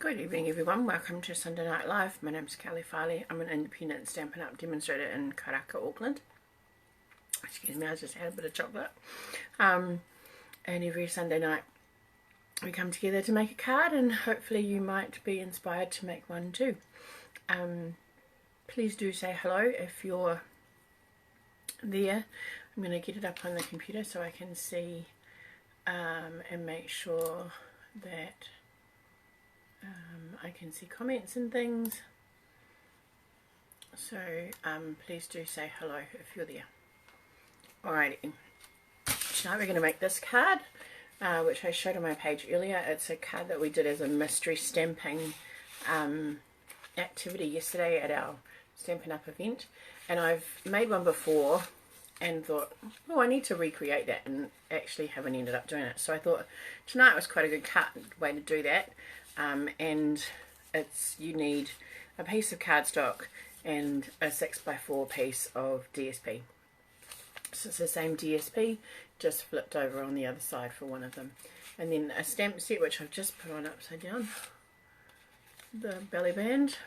Good evening everyone, welcome to Sunday Night Live. My name's Kelley Farley. I'm an independent Stampin' Up demonstrator in Karaka, Auckland. Excuse me, I just had a bit of chocolate. And every Sunday night we come together to make a card, and hopefully you might be inspired to make one too. Please do say hello if you're there. I'm going to get it up on the computer so I can see and make sure that I can see comments and things. So please do say hello if you're there. Alrighty, tonight we're going to make this card, which I showed on my page earlier. It's a card that we did as a mystery stamping activity yesterday at our Stampin' Up event, and I've made one before and thought, oh, I need to recreate that, and actually haven't ended up doing it. So I thought tonight was quite a good way to do that. And you need a piece of cardstock and a 6x4 piece of DSP. So it's the same DSP, just flipped over on the other side for one of them. And then a stamp set, which I've just put on upside down, the belly band.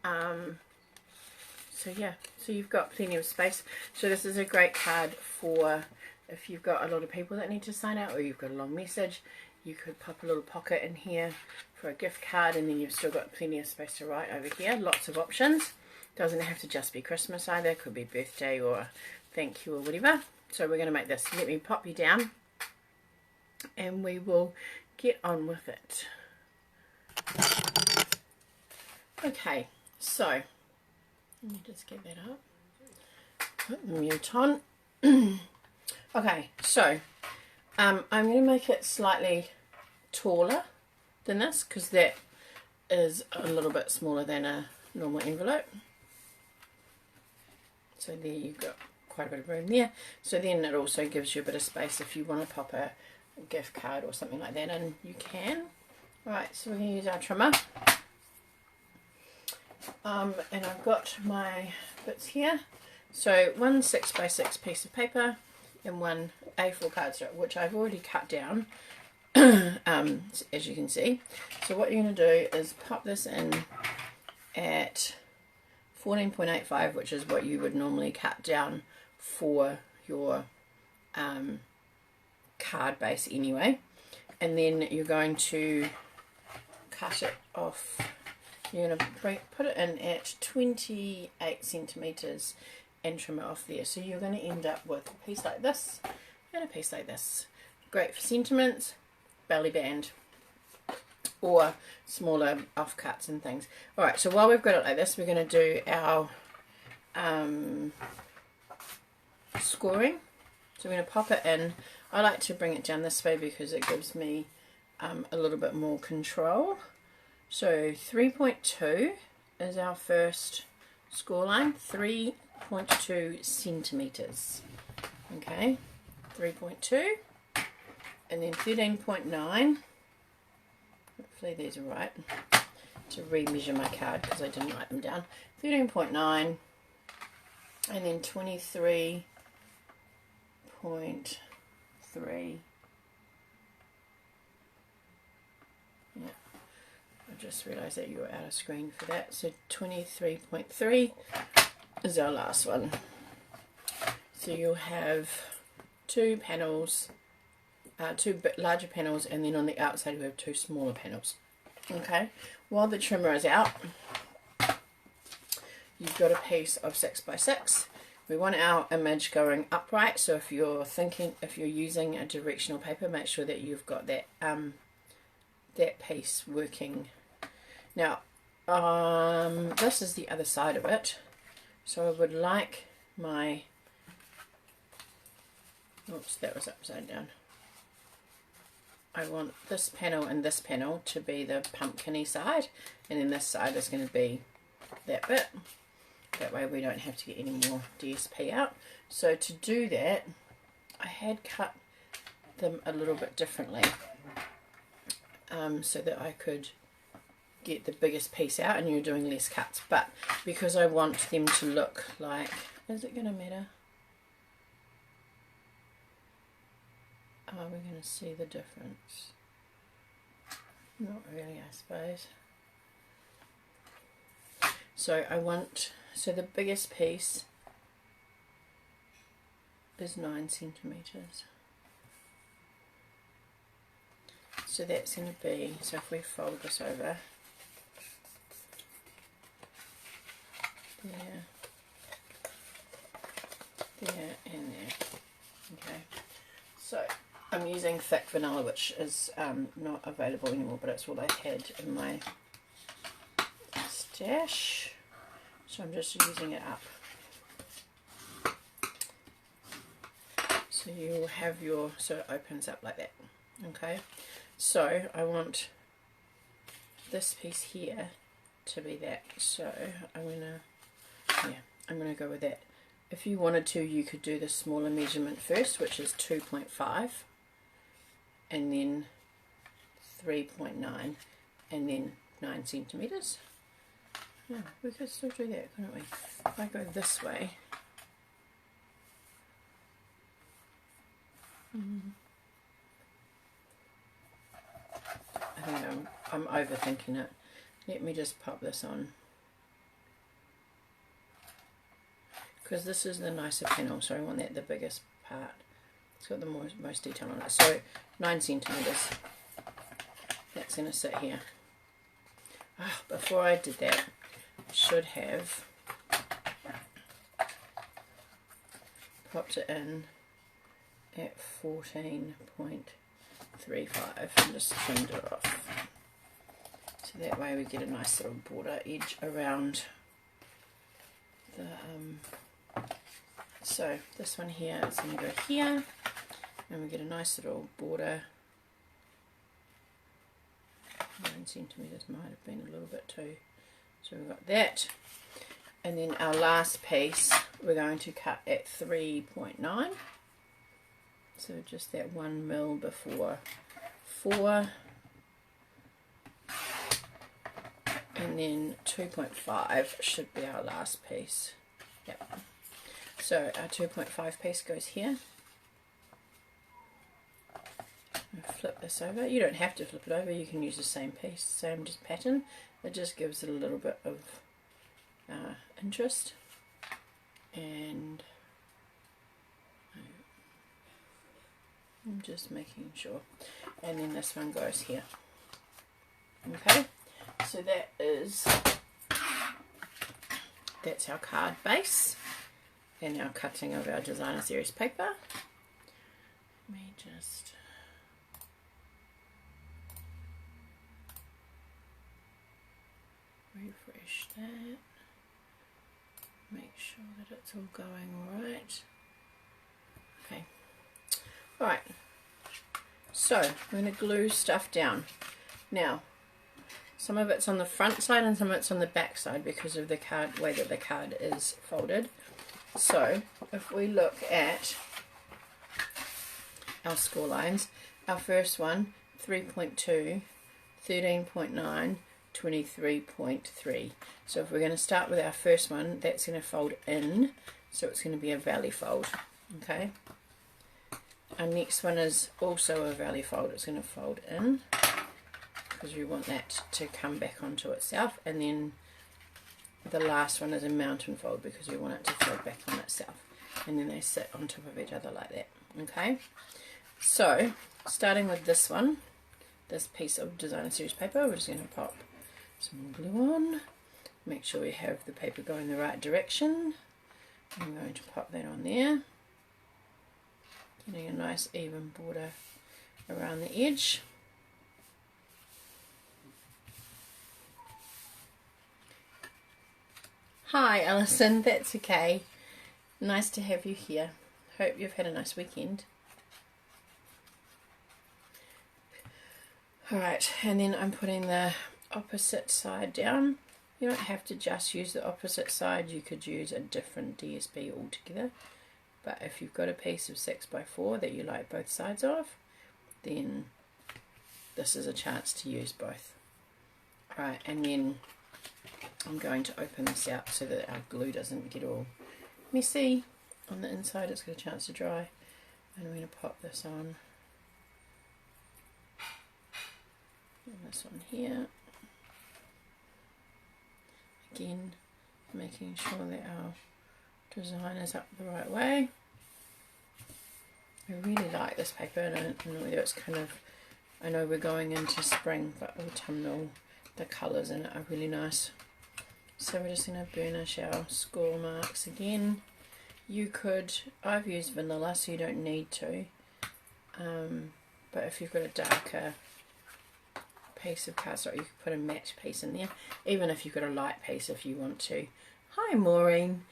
So yeah, so you've got plenty of space. So this is a great card for if you've got a lot of people that need to sign out, or you've got a long message. You could pop a little pocket in here for a gift card, and then you've still got plenty of space to write over here. Lots of options. Doesn't have to just be Christmas either. It could be birthday or thank you or whatever. So we're going to make this. Let me pop you down and we will get on with it. Okay, so let me just get that up. Put the mute on. Okay, so I'm going to make it slightly taller than this, because that is a little bit smaller than a normal envelope. So there you've got quite a bit of room there. So then it also gives you a bit of space if you want to pop a gift card or something like that in, you can. Alright, so we're going to use our trimmer. And I've got my bits here. So one 6x6 piece of paper and one A4 cardstock, which I've already cut down, as you can see. So what you're going to do is pop this in at 14.85, which is what you would normally cut down for your card base anyway. And then you're going to cut it off. You're going to put it in at 28 centimeters and trim it off there. So you're going to end up with a piece like this and a piece like this. Great for sentiments, belly band, or smaller offcuts and things. Alright, so while we've got it like this, we're going to do our scoring. So we're going to pop it in. I like to bring it down this way because it gives me a little bit more control. So 3.2 is our first score line. 3.2 centimeters. Okay, 3.2, and then 13.9. Hopefully these are right. To re-measure my card because I didn't write them down. 13.9, and then 23.3. Yeah, I just realised that you were out of screen for that. So 23.3 is our last one. So you'll have two panels, two larger panels, and then on the outside we have two smaller panels. Okay, while the trimmer is out, you've got a piece of 6x6. We want our image going upright, so if you're using a directional paper, make sure that you've got that that piece working. Now this is the other side of it, so I would like my, oops, that was upside down. I want this panel and this panel to be the pumpkin-y side, and then this side is going to be that bit. That way we don't have to get any more DSP out. So to do that, I had cut them a little bit differently, so that I could get the biggest piece out and you're doing less cuts. But because I want them to look like, is it going to matter? Are we going to see the difference? Not really, I suppose. So the biggest piece is 9 centimeters. So that's going to be, so if we fold this over, there, there and there. Okay, so I'm using thick vanilla, which is not available anymore, but it's all I had in my stash, so I'm just using it up. So you'll have your, so it opens up like that. Okay, so I want this piece here to be that, so I'm gonna go with that. If you wanted to, you could do the smaller measurement first, which is 2.5, and then 3.9, and then 9 centimeters. Yeah, we could still do that, couldn't we? If I go this way, I think I'm overthinking it. Let me just pop this on, because this is the nicer panel, so I want that the biggest part. It's got the most detail on it. So 9 centimeters. That's going to sit here. Before I did that, I should have popped it in at 14.35 and just trimmed it off. So that way we get a nice little border edge around the so this one here is going to go here, and we get a nice little border. 9 centimeters might have been a little bit too, so we've got that. And then our last piece we're going to cut at 3.9, so just that 1 mil before 4, and then 2.5 should be our last piece. Yep. So our 2.5 piece goes here. Flip this over. You don't have to flip it over, you can use the same piece, same just pattern. It just gives it a little bit of interest. And I'm just making sure. And then this one goes here. Okay, so that's our card base and our cutting of our designer series paper. Let me just refresh that, make sure that it's all going alright. Okay, alright, so we're going to glue stuff down. Now, some of it's on the front side and some of it's on the back side because of the card, way that the card is folded. So if we look at our score lines, our first one, 3.2, 13.9, 23.3. So if we're going to start with our first one, that's going to fold in, so it's going to be a valley fold. Okay, our next one is also a valley fold. It's going to fold in because we want that to come back onto itself, and then the last one is a mountain fold because we want it to fold back on itself, and then they sit on top of each other like that. Okay, so starting with this one, this piece of designer series paper, we're just going to pop some glue on, make sure we have the paper going the right direction. I'm going to pop that on there, getting a nice even border around the edge. Hi Alison, that's okay. Nice to have you here. Hope you've had a nice weekend. Alright, and then I'm putting the opposite side down. You don't have to just use the opposite side, you could use a different DSB altogether. But if you've got a piece of 6x4 that you like both sides of, then this is a chance to use both. Alright, and then I'm going to open this out so that our glue doesn't get all messy on the inside. It's got a chance to dry, and I'm going to pop this on. And this one here. Again, making sure that our design is up the right way. I really like this paper, and I don't know whether it's kind of, I know we're going into spring, but autumnal, the colours in it are really nice. So we're just going to burnish our score marks again. You could, I've used vanilla so you don't need to, but if you've got a darker piece of cardstock you could put a matte piece in there, even if you've got a light piece if you want to. Hi Maureen.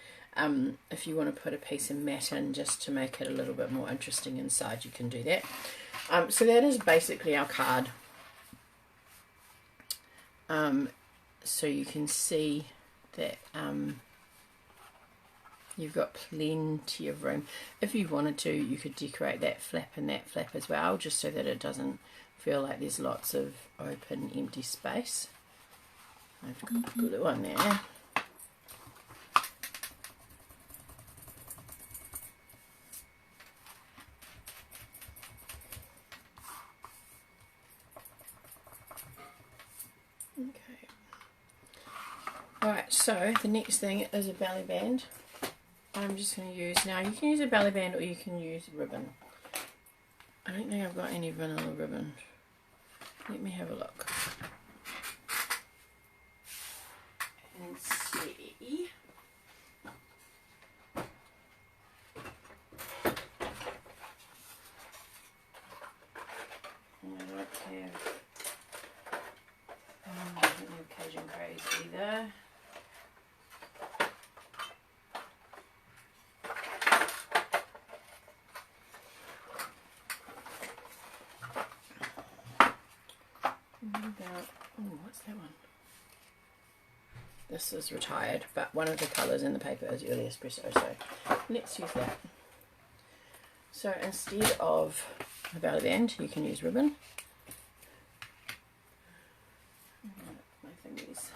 If you want to put a piece of matte in just to make it a little bit more interesting inside, you can do that. So that is basically our card. So you can see that you've got plenty of room. If you wanted to, you could decorate that flap and that flap as well, just so that it doesn't feel like there's lots of open empty space. I've got glue on there. Okay. Alright, so the next thing is a belly band. I'm just going to use, now you can use a belly band or you can use ribbon. I don't think I've got any vanilla ribbon. Let me have a look and see. I don't have Cajun Craze either. What's that one? This is retired, but one of the colours in the paper is early espresso, so let's use that. So instead of a belly band, you can use ribbon. My thingies.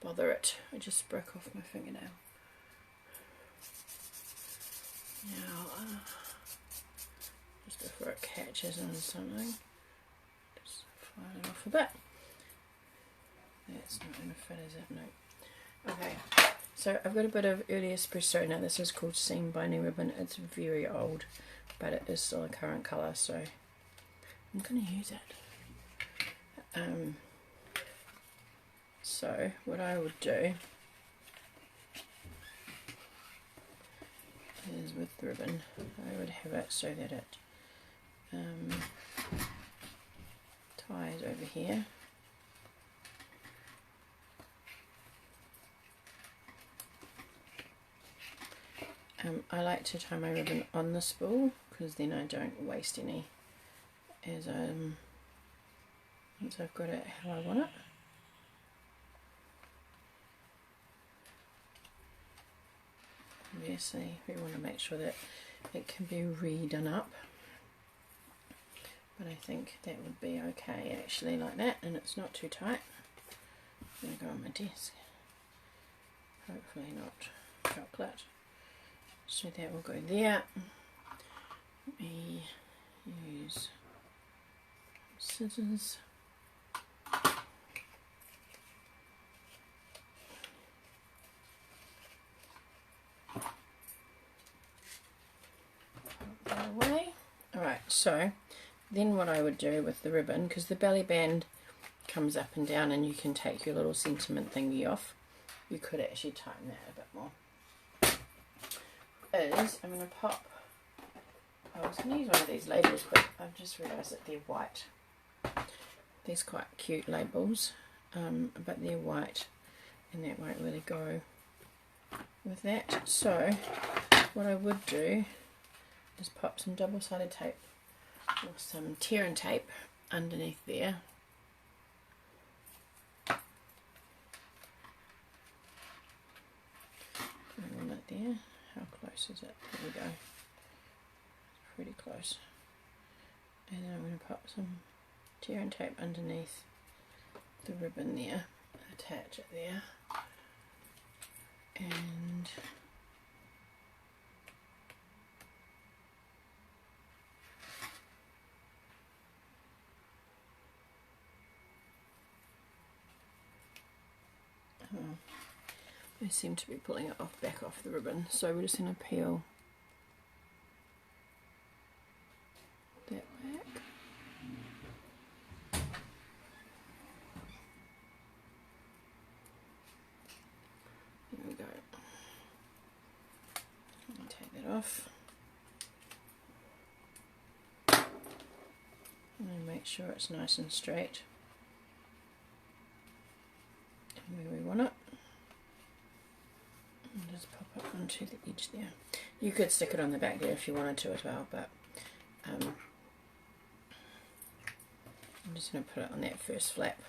Bother it, I just broke off my fingernail. Now, just before it catches on something, just file it off a bit. That's not going to fit, is it? No. Okay, so I've got a bit of early espresso. Now this is called Seam Binding Ribbon. It's very old, but it is still a current colour, so I'm going to use it. So what I would do is with the ribbon, I would have it so that it ties over here. I like to tie my ribbon on the spool because then I don't waste any as once I've got it how I want it. Obviously we want to make sure that it can be redone up, but I think that would be okay actually like that, and it's not too tight. I'm going to go on my desk, hopefully not chocolate, so that will go there. Let me use scissors. Away. Alright, so then what I would do with the ribbon, because the belly band comes up and down and you can take your little sentiment thingy off, you could actually tighten that a bit more, is I'm going to pop, I was going to use one of these labels but I've just realised that they're white. These quite cute labels, but they're white and that won't really go with that. So what I would do just pop some double-sided tape or some tear and tape underneath there. Put one right there. How close is it? There we go. It's pretty close. And then I'm going to pop some tear and tape underneath the ribbon there, attach it there. And I seem to be pulling it back off the ribbon, so we're just going to peel that back. There we go. I'll take that off. And make sure it's nice and straight and where we want it. And just pop it onto the edge there. You could stick it on the back there if you wanted to as well, but I'm just going to put it on that first flap.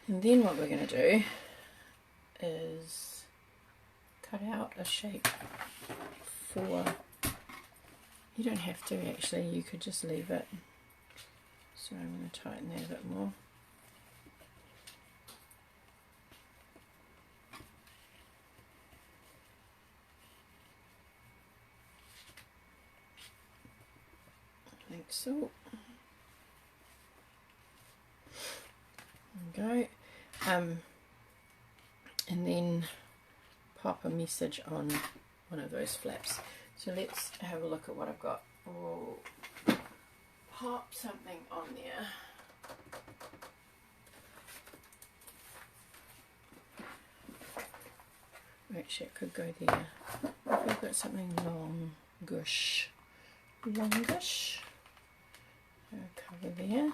And then what we're going to do is cut out a shape for, you don't have to actually, you could just leave it. So I'm going to tighten that a bit more. Like so. There we go. And then pop a message on one of those flaps. So let's have a look at what I've got. Oh, pop something on there. Actually, it could go there. If we've got something longish, cover there.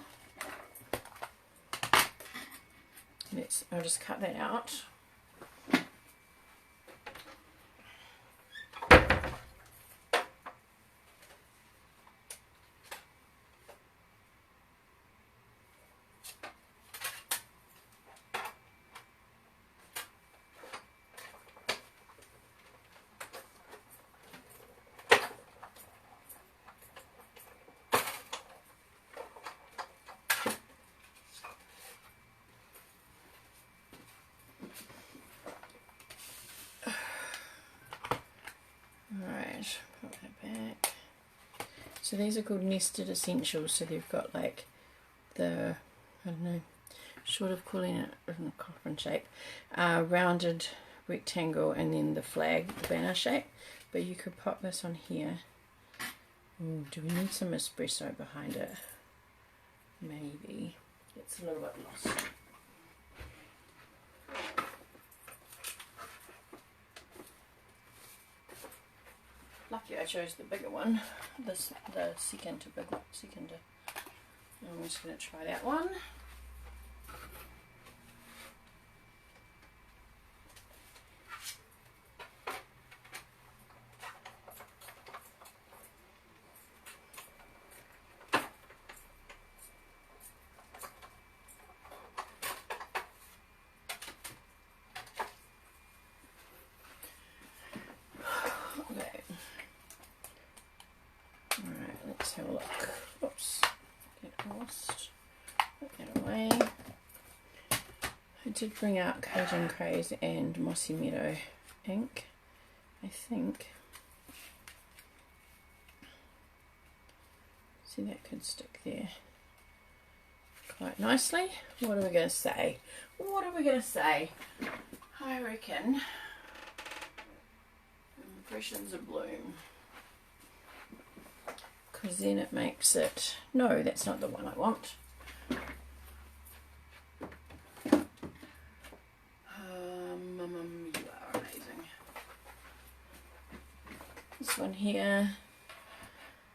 I'll just cut that out. Alright, put that back. So these are called nested essentials, so they've got like the, I don't know, short of calling it a coffin shape, rounded rectangle, and then the flag, the banner shape. But you could pop this on here. Ooh, do we need some espresso behind it? Maybe. It's a little bit lost. Lucky I chose the bigger one, the second to big one, I'm just going to try that one. Have a look. Oops, get lost. Put that away. I did bring out Cajun Craze and Mossy Meadow Ink, I think. See, that could stick there quite nicely. What are we going to say? What are we going to say? I reckon Impressions of Bloom. Because then it makes it, no, that's not the one I want. You are amazing. This one here.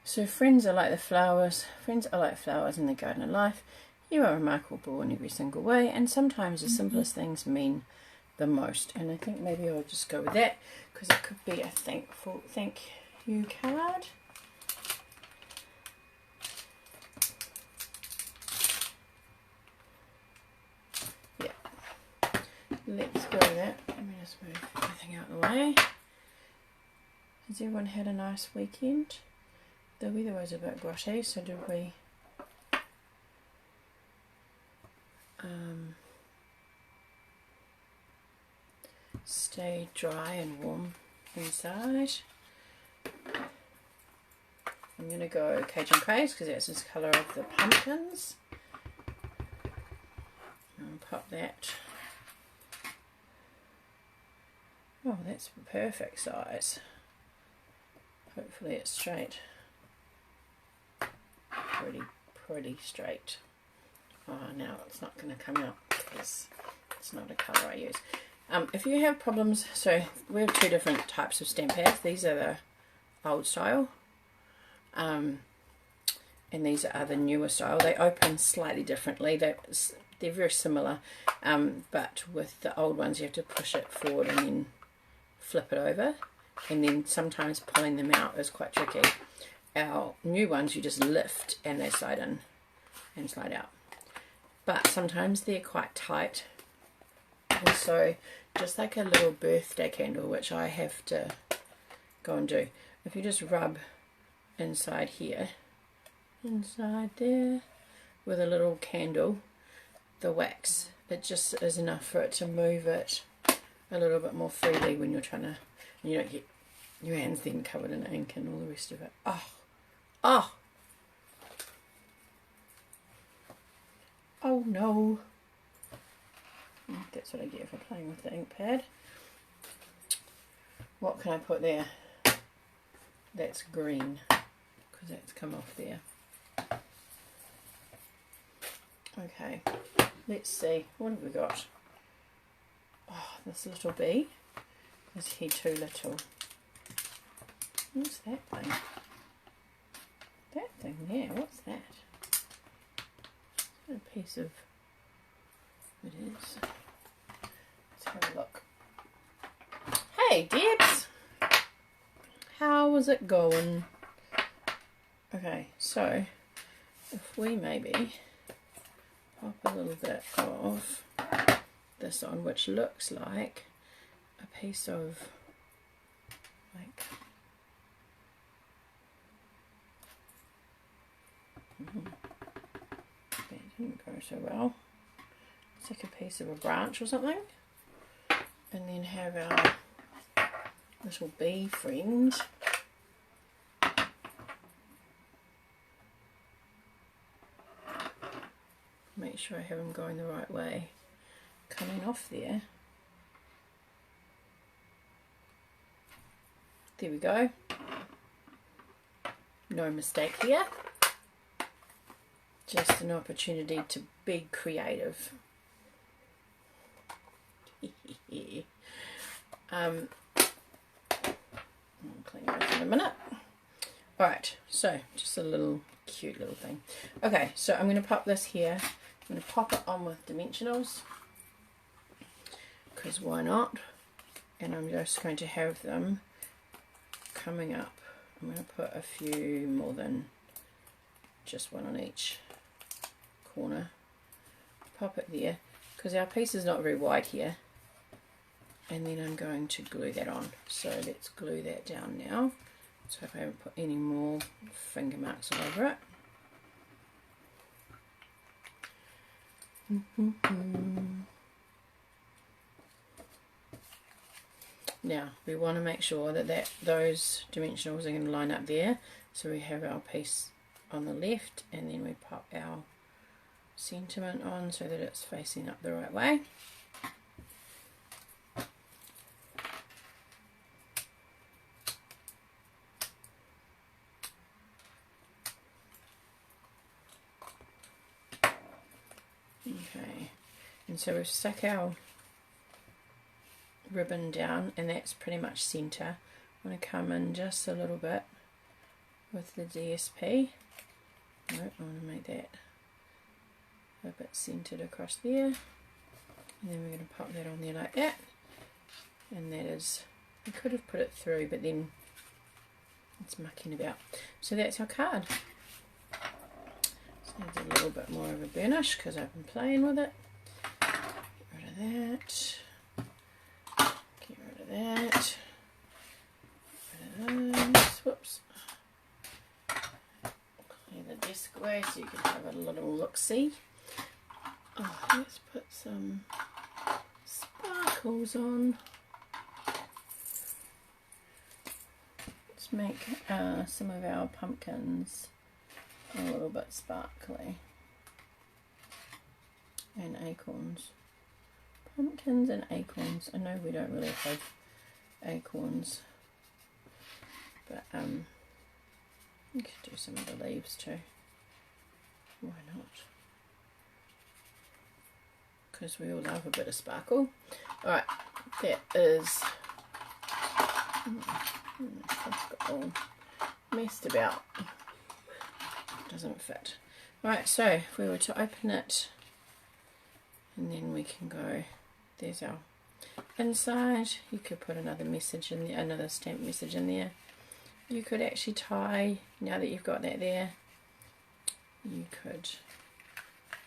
So friends are like the flowers. Friends are like flowers in the garden of life. You are remarkable in every single way, and sometimes the simplest things mean the most. And I think maybe I'll just go with that, because it could be a thank you card. Let's go with that. Let me just move everything out of the way. Has everyone had a nice weekend? The weather was a bit grotty, so did we stay dry and warm inside. I'm going to go Cajun Craze because that's the colour of the pumpkins. I'll pop that. Oh, that's the perfect size. Hopefully it's straight. Pretty straight. Oh, now it's not going to come out because it's not a colour I use. If you have problems, so we have two different types of stamp pads. These are the old style, and these are the newer style. They open slightly differently. They're very similar, but with the old ones you have to push it forward and then flip it over, and then sometimes pulling them out is quite tricky. Our new ones you just lift and they slide in and slide out, but sometimes they're quite tight, and so just like a little birthday candle, which I have to go and do, if you just rub inside here, inside there, with a little candle, the wax, it just is enough for it to move it a little bit more freely when you're trying to, you don't get your hands then covered in ink and all the rest of it. Oh no. That's what I get for playing with the ink pad. What can I put there? That's green, because that's come off there. Okay, let's see, what have we got? Oh, this little bee. Is he too little? What's that thing? That thing there, what's that? A piece of, it is. Let's have a look. Hey Debs! How is it going? Okay, so if we maybe pop a little bit of this on, which looks like a piece of, like, that didn't go so well. It's like a piece of a branch or something, and then have our little bee friend make sure I have them going the right way, coming off there. There we go. No mistake here. Just an opportunity to be creative. I'll clean those in a minute. Alright, so just a little cute little thing. Okay, so I'm going to pop this here. I'm going to pop it on with dimensionals, because why not? And I'm just going to have them coming up. I'm going to put a few more than just one on each corner. Pop it there, because our piece is not very wide here. And then I'm going to glue that on. So let's glue that down now. So if I haven't put any more finger marks all over it. Now we want to make sure that those dimensionals are going to line up there. So we have our piece on the left, and then we pop our sentiment on so that it's facing up the right way. Okay, and so we've stuck our ribbon down, and that's pretty much centre. I'm going to come in just a little bit with the DSP. Nope, I want to make that a bit centred across there, and then we're going to pop that on there like that. And that is, I could have put it through, but then it's mucking about. So that's our card. So needs a little bit more of a burnish because I've been playing with it. Get rid of that. Get rid of that. Get rid of those. Whoops. Clear the desk away so you can have a little look-see. Oh, let's put some sparkles on. to make some of our pumpkins a little bit sparkly. And acorns. Pumpkins and acorns. I know we don't really have acorns, but you could do some of the leaves too. Why not? Because we all love a bit of sparkle. Alright, that is all messed about. Doesn't fit. Right, so if we were to open it, and then we can go, there's our inside. You could put another message in there, another stamp message in there. You could actually tie, now that you've got that there, you could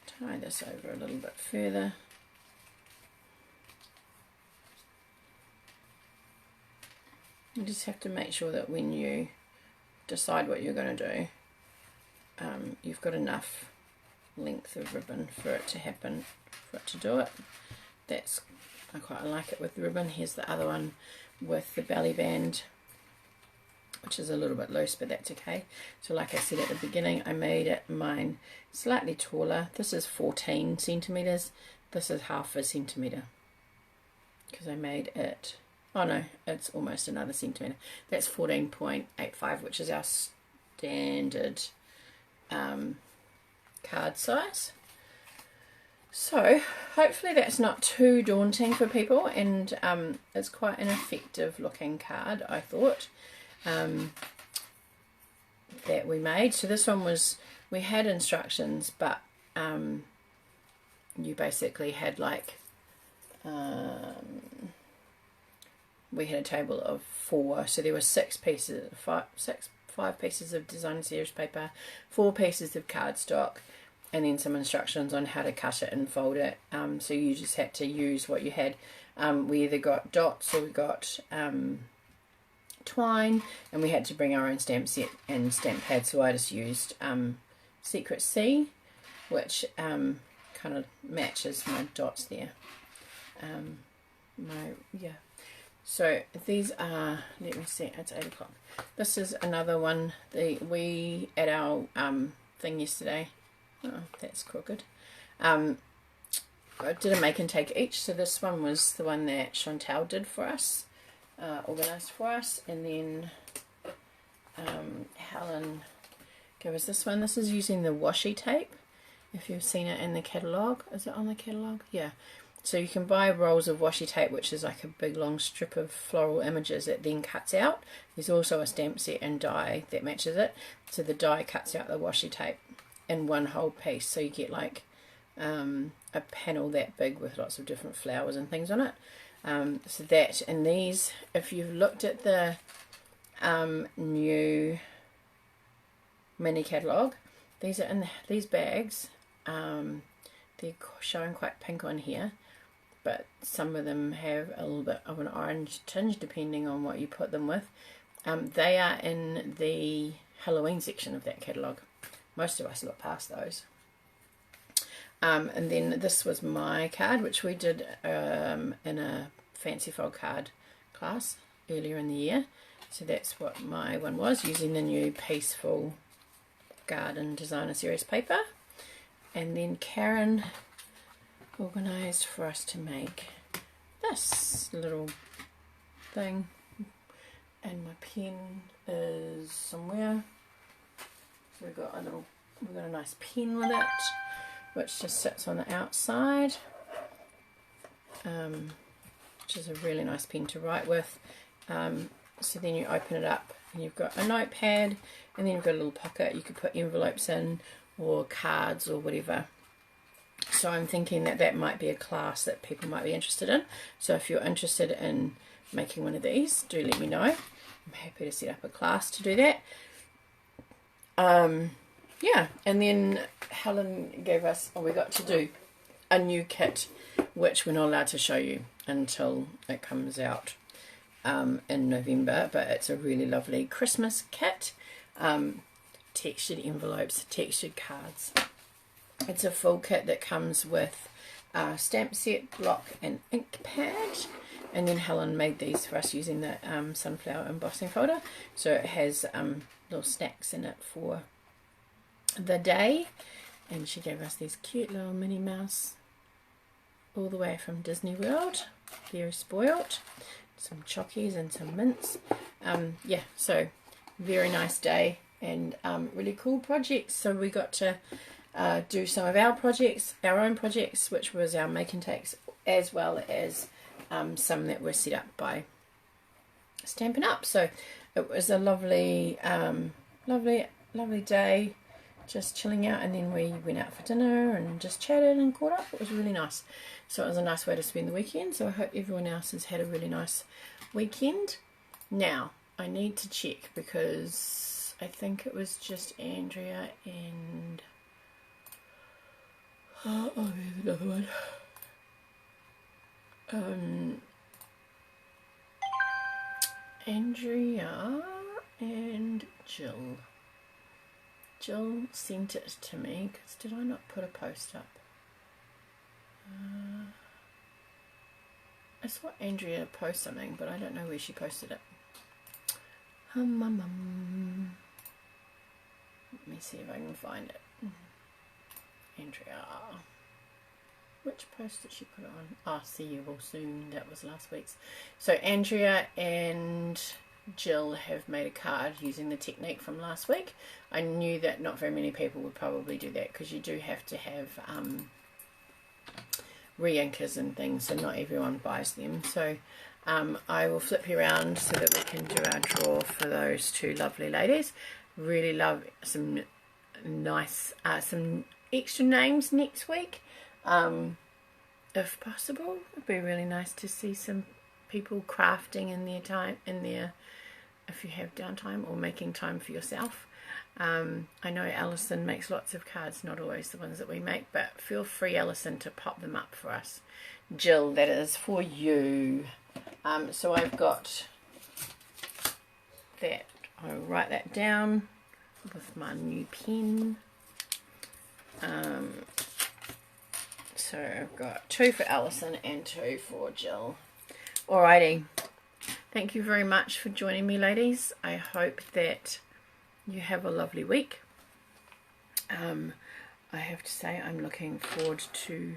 tie this over a little bit further. You just have to make sure that when you decide what you're going to do, you've got enough length of ribbon for it to happen, for it to do it. That's, I quite like it with the ribbon. Here's the other one with the belly band, which is a little bit loose, but that's okay. So like I said at the beginning, I made mine slightly taller. This is 14 centimeters. This is half a centimeter, because I made it, oh no, it's almost another centimeter. That's 14.85, which is our standard card size. So hopefully that's not too daunting for people, and it's quite an effective looking card, I thought, that we made. So this one was, we had instructions, but you basically had like we had a table of 4, so there were 5 pieces of designer series paper, 4 pieces of cardstock, and then some instructions on how to cut it and fold it. So you just had to use what you had. We either got dots or we got twine, and we had to bring our own stamp set and stamp pad. So I just used Secret C, which kind of matches my dots there. So these are, let me see, it's 8 o'clock. This is another one. We at our thing yesterday. Oh, that's crooked. I did a make and take each. So this one was the one that Chantal did for us, organised for us, and then Helen gave us this one. This is using the washi tape. If you've seen it in the catalogue, is it on the catalogue? Yeah. So you can buy rolls of washi tape, which is like a big long strip of floral images that then cuts out. There's also a stamp set and die that matches it. So the die cuts out the washi tape in one whole piece. So you get like a panel that big with lots of different flowers and things on it. So that, and these, if you've looked at the new mini catalogue, these are in these bags. They're showing quite pink on here, but some of them have a little bit of an orange tinge depending on what you put them with. They are in the Halloween section of that catalogue. Most of us look past those. And then this was my card, which we did in a fancy fold card class earlier in the year. So that's what my one was, using the new Peaceful Garden Designer Series paper. And then Karen organised for us to make this little thing, and my pen is somewhere. So we've got a nice pen with it, which just sits on the outside, which is a really nice pen to write with. So then you open it up and you've got a notepad, and then you've got a little pocket you could put envelopes in, or cards or whatever. So I'm thinking that that might be a class that people might be interested in. So if you're interested in making one of these, do let me know. I'm happy to set up a class to do that. Yeah, and then Helen gave us, we got to do a new kit, which we're not allowed to show you until it comes out in November, but it's a really lovely Christmas kit. Textured envelopes, textured cards. It's a full kit that comes with a stamp set, block and ink pad, And then Helen made these for us using the sunflower embossing folder. So it has little snacks in it for the day. And she gave us these cute little Minnie Mouse all the way from Disney World. Very spoiled. Some chockies and some mints. Yeah, so very nice day and really cool projects. So we got to do some of our projects, our own projects, which was our make and takes, as well as some that were set up by Stampin' Up. So it was a lovely lovely day, just chilling out, and then we went out for dinner and just chatted and caught up. It was really nice. So it was a nice way to spend the weekend. So I hope everyone else has had a really nice weekend. Now I need to check, because I think it was just Andrea and oh, there's another one. Andrea and Jill. Jill sent it to me, because did I not put a post up? I saw Andrea post something, but I don't know where she posted it. Let me see if I can find it. Andrea. Which post did she put on? Ah, see you all soon. That was last week's. So Andrea and Jill have made a card using the technique from last week. I knew that not very many people would probably do that, because you do have to have re-inkers and things, so not everyone buys them. So I will flip you around so that we can do our draw for those two lovely ladies. Really love some nice, some extra names next week. If possible, it'd be really nice to see some people crafting in their time, if you have downtime, or making time for yourself. I know Alison makes lots of cards, not always the ones that we make, but feel free, Alison, to pop them up for us. Jill, that is for you. So I've got that. I'll write that down with my new pen. So I've got 2 for Alison and 2 for Jill. Alrighty. Thank you very much for joining me, ladies. I hope that you have a lovely week. I have to say I'm looking forward to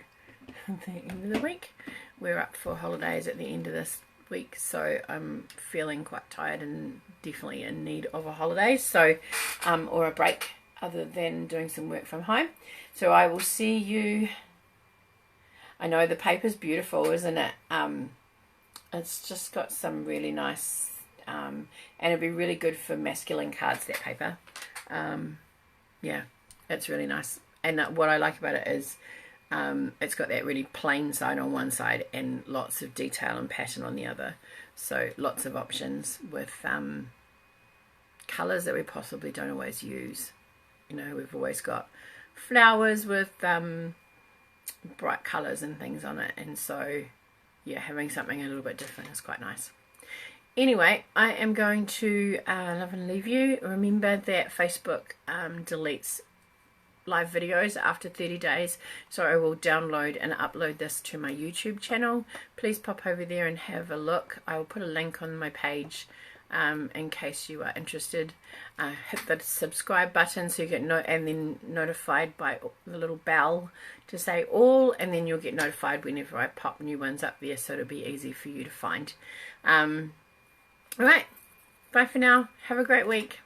the end of the week. We're up for holidays at the end of this week, so I'm feeling quite tired and definitely in need of a holiday, so or a break other than doing some work from home. So I will see you. I know the paper's beautiful, isn't it? It's just got some really nice, and it'd be really good for masculine cards, that paper. Yeah, it's really nice. And what I like about it is it's got that really plain side on one side and lots of detail and pattern on the other. So lots of options with colours that we possibly don't always use. You know, we've always got flowers with bright colours and things on it, and so yeah, having something a little bit different is quite nice. Anyway, I am going to love and leave you. Remember that Facebook deletes live videos after 30 days, so I will download and upload this to my YouTube channel. Please pop over there and have a look. I will put a link on my page in case you are interested. Hit the subscribe button so you get and then notified by the little bell to say all, and then you'll get notified whenever I pop new ones up there, so it'll be easy for you to find. Alright, bye for now. Have a great week.